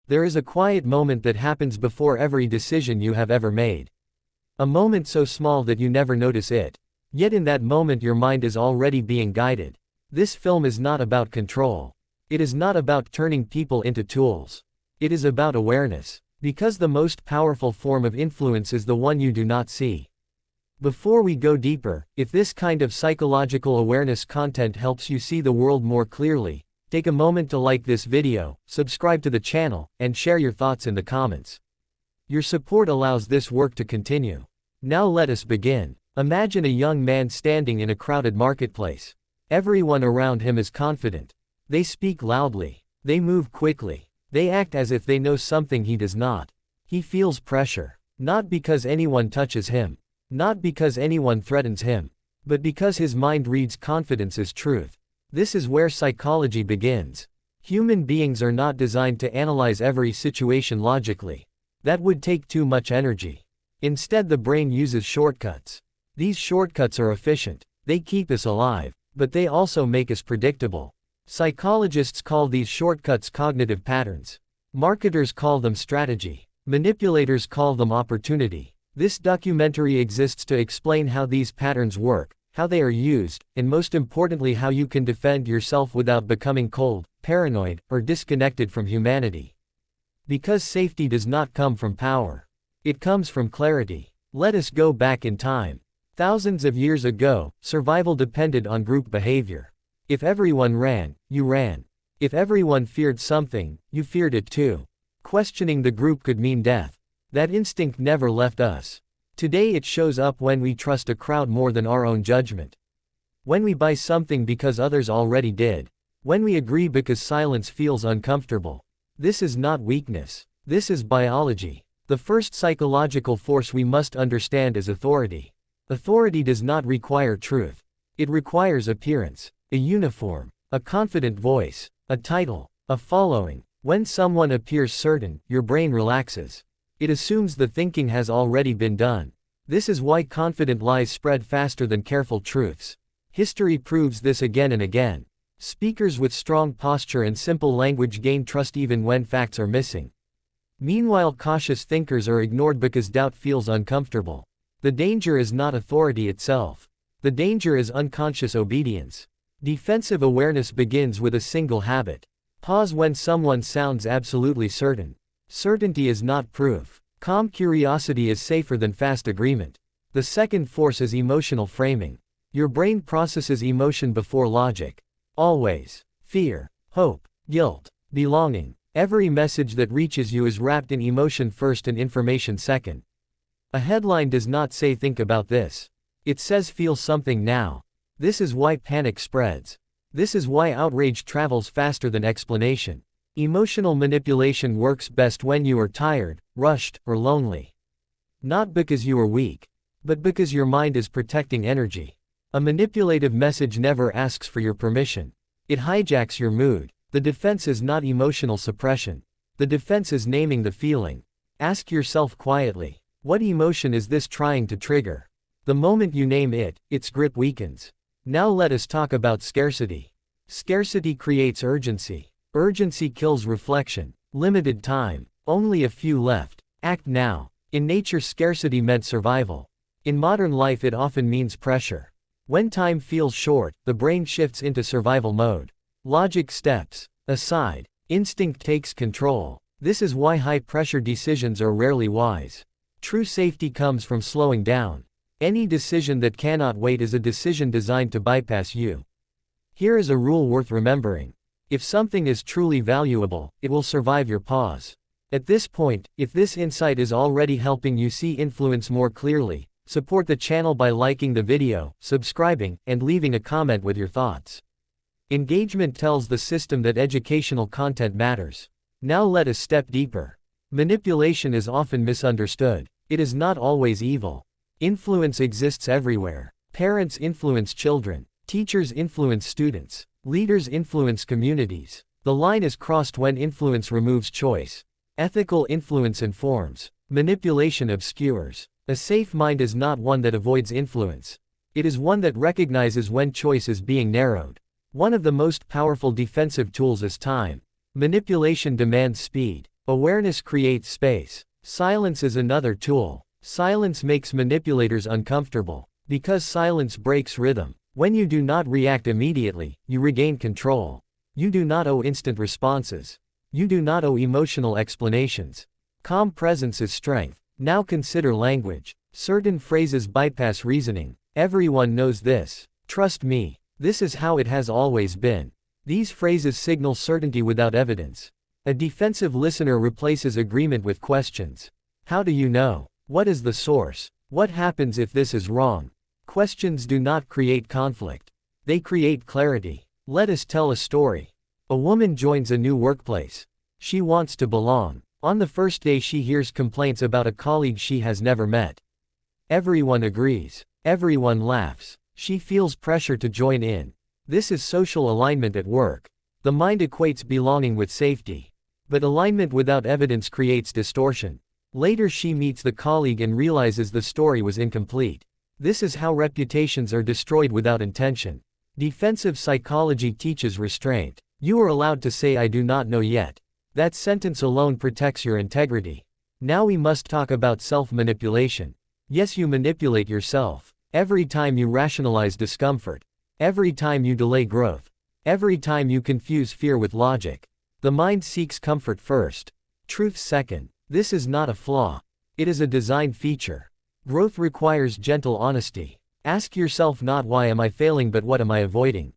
There is a quiet moment that happens before every decision you have ever made. A moment so small that you never notice it. Yet in that moment your mind is already being guided. This film is not about control. It is not about turning people into tools. It is about awareness. Because the most powerful form of influence is the one you do not see. Before we go deeper, if this kind of psychological awareness content helps you see the world more clearly, take a moment to like this video, subscribe to the channel, and share your thoughts in the comments. Your support allows this work to continue. Now let us begin. Imagine a young man standing in a crowded marketplace. Everyone around him is confident. They speak loudly. They move quickly. They act as if they know something he does not. He feels pressure. Not because anyone touches him. Not because anyone threatens him. But because his mind reads confidence as truth. This is where psychology begins. Human beings are not designed to analyze every situation logically. That would take too much energy. Instead, the brain uses shortcuts. These shortcuts are efficient. They keep us alive. But they also make us predictable. Psychologists call these shortcuts cognitive patterns. Marketers call them strategy. Manipulators call them opportunity. This documentary exists to explain how these patterns work, how they are used, and most importantly how you can defend yourself without becoming cold, paranoid, or disconnected from humanity. Because safety does not come from power. It comes from clarity. Let us go back in time. Thousands of years ago, survival depended on group behavior. If everyone ran, you ran. If everyone feared something, you feared it too. Questioning the group could mean death. That instinct never left us. Today it shows up when we trust a crowd more than our own judgment. When we buy something because others already did. When we agree because silence feels uncomfortable. This is not weakness. This is biology. The first psychological force we must understand is authority. Authority does not require truth. It requires appearance. A uniform, a confident voice, a title, a following. When someone appears certain, your brain relaxes. It assumes the thinking has already been done. This is why confident lies spread faster than careful truths. History proves this again and again. Speakers with strong posture and simple language gain trust even when facts are missing. Meanwhile, cautious thinkers are ignored because doubt feels uncomfortable. The danger is not authority itself. The danger is unconscious obedience. Defensive awareness begins with a single habit. Pause when someone sounds absolutely certain. Certainty is not proof. Calm curiosity is safer than fast agreement. The second force is emotional framing. Your brain processes emotion before logic. Always. Fear, hope, guilt, belonging. Every message that reaches you is wrapped in emotion first and information second. A headline does not say think about this. It says feel something now. This is why panic spreads. This is why outrage travels faster than explanation. Emotional manipulation works best when you are tired, rushed, or lonely. Not because you are weak, but because your mind is protecting energy. A manipulative message never asks for your permission. It hijacks your mood. The defense is not emotional suppression. The defense is naming the feeling. Ask yourself quietly, what emotion is this trying to trigger? The moment you name it, its grip weakens. Now let us talk about scarcity. Scarcity creates urgency. Urgency kills reflection. Limited time. Only a few left. Act now. In nature, scarcity meant survival. In modern life, it often means pressure. When time feels short, the brain shifts into survival mode. Logic steps aside. Instinct takes control. This is why high-pressure decisions are rarely wise. True safety comes from slowing down. Any decision that cannot wait is a decision designed to bypass you. Here is a rule worth remembering. If something is truly valuable, it will survive your pause. At this point, if this insight is already helping you see influence more clearly, support the channel by liking the video, subscribing, and leaving a comment with your thoughts. Engagement tells the system that educational content matters. Now let us step deeper. Manipulation is often misunderstood. It is not always evil. Influence exists everywhere. Parents influence children. Teachers influence students. Leaders influence communities. The line is crossed when influence removes choice. Ethical influence informs. Manipulation obscures. A safe mind is not one that avoids influence. It is one that recognizes when choice is being narrowed. One of the most powerful defensive tools is time. Manipulation demands speed. Awareness creates space. Silence is another tool. Silence makes manipulators uncomfortable, because silence breaks rhythm. When you do not react immediately, you regain control. You do not owe instant responses. You do not owe emotional explanations. Calm presence is strength. Now consider language. Certain phrases bypass reasoning. Everyone knows this. Trust me. This is how it has always been. These phrases signal certainty without evidence. A defensive listener replaces agreement with questions. How do you know? What is the source? What happens if this is wrong? Questions do not create conflict. They create clarity. Let us tell a story. A woman joins a new workplace. She wants to belong. On the first day she hears complaints about a colleague she has never met. Everyone agrees. Everyone laughs. She feels pressure to join in. This is social alignment at work. The mind equates belonging with safety. But alignment without evidence creates distortion. Later she meets the colleague and realizes the story was incomplete. This is how reputations are destroyed without intention. Defensive psychology teaches restraint. You are allowed to say I do not know yet. That sentence alone protects your integrity. Now we must talk about self-manipulation. Yes, you manipulate yourself. Every time you rationalize discomfort. Every time you delay growth. Every time you confuse fear with logic. The mind seeks comfort first. Truth second. This is not a flaw. It is a design feature. Growth requires gentle honesty. Ask yourself not why am I failing but what am I avoiding.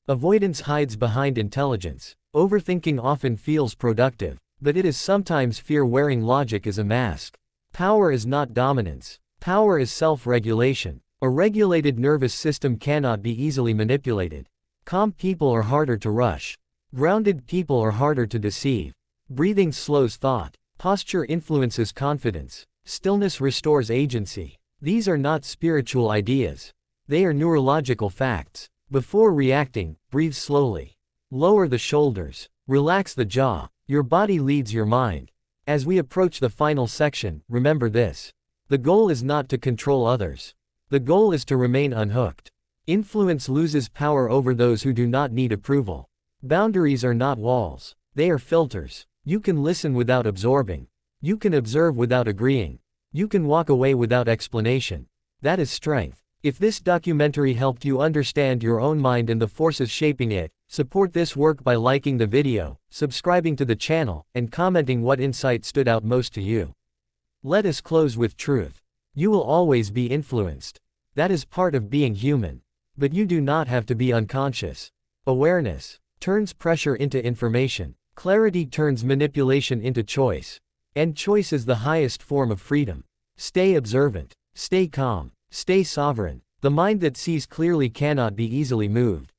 Avoidance hides behind intelligence. Overthinking often feels productive, but it is sometimes fear wearing logic as a mask. Power is not dominance. Power is self-regulation. A regulated nervous system cannot be easily manipulated. Calm people are harder to rush. Grounded people are harder to deceive. Breathing slows thought. Posture influences confidence. Stillness restores agency. These are not spiritual ideas. They are neurological facts. Before reacting, breathe slowly. Lower the shoulders. Relax the jaw. Your body leads your mind. As we approach the final section, remember this. The goal is not to control others. The goal is to remain unhooked. Influence loses power over those who do not need approval. Boundaries are not walls. They are filters. You can listen without absorbing. You can observe without agreeing. You can walk away without explanation. That is strength. If this documentary helped you understand your own mind and the forces shaping it, support this work by liking the video, subscribing to the channel, and commenting what insight stood out most to you. Let us close with truth. You will always be influenced. That is part of being human. But you do not have to be unconscious. Awareness turns pressure into information. Clarity turns manipulation into choice. And choice is the highest form of freedom. Stay observant. Stay calm. Stay sovereign. The mind that sees clearly cannot be easily moved.